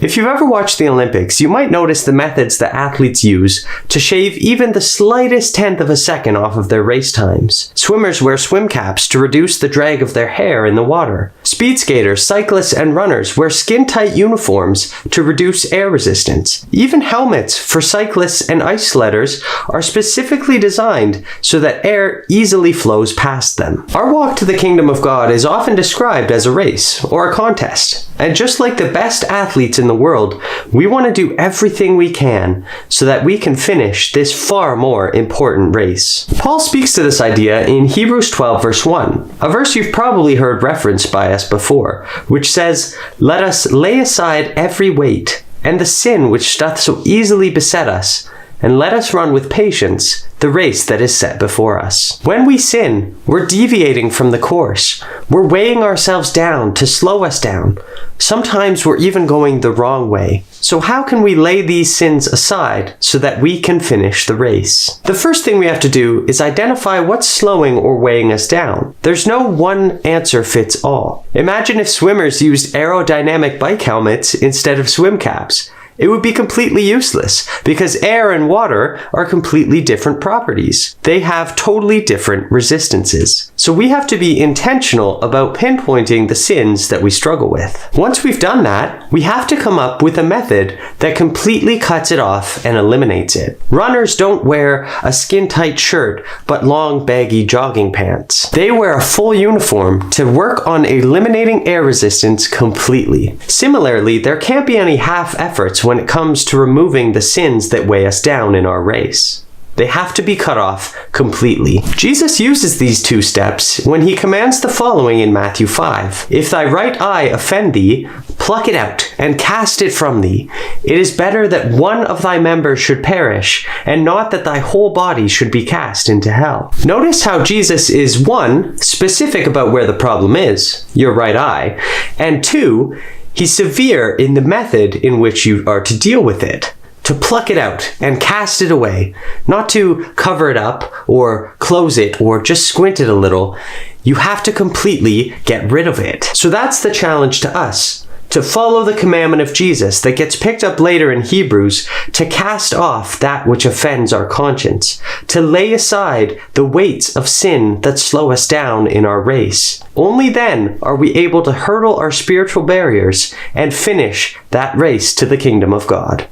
If you've ever watched the Olympics, you might notice the methods that athletes use to shave even the slightest tenth of a second off of their race times. Swimmers wear swim caps to reduce the drag of their hair in the water. Speed skaters, cyclists, and runners wear skin-tight uniforms to reduce air resistance. Even helmets for cyclists and ice sledders are specifically designed so that air easily flows past them. Our walk to the kingdom of God is often described as a race or a contest. And just like the best athletes in the world, we want to do everything we can so that we can finish this far more important race. Paul speaks to this idea in Hebrews 12 verse 1, a verse you've probably heard referenced by us before, which says, "Let us lay aside every weight and the sin which doth so easily beset us, and let us run with patience the race that is set before us." When we sin, we're deviating from the course. We're weighing ourselves down to slow us down. Sometimes we're even going the wrong way. So how can we lay these sins aside so that we can finish the race? The first thing we have to do is identify what's slowing or weighing us down. There's no one answer fits all. Imagine if swimmers used aerodynamic bike helmets instead of swim caps. It would be completely useless because air and water are completely different properties. They have totally different resistances. So we have to be intentional about pinpointing the sins that we struggle with. Once we've done that, we have to come up with a method that completely cuts it off and eliminates it. Runners don't wear a skin-tight shirt but long baggy jogging pants. They wear a full uniform to work on eliminating air resistance completely. Similarly, there can't be any half efforts when it comes to removing the sins that weigh us down in our race. They have to be cut off completely. Jesus uses these two steps when he commands the following in Matthew 5. "If thy right eye offend thee, pluck it out and cast it from thee. It is better that one of thy members should perish, and not that thy whole body should be cast into hell." Notice how Jesus is, 1, specific about where the problem is, your right eye, and 2, he's severe in the method in which you are to deal with it. To pluck it out and cast it away. Not to cover it up or close it or just squint it a little. You have to completely get rid of it. So that's the challenge to us. To follow the commandment of Jesus that gets picked up later in Hebrews, to cast off that which offends our conscience, to lay aside the weights of sin that slow us down in our race. Only then are we able to hurdle our spiritual barriers and finish that race to the kingdom of God.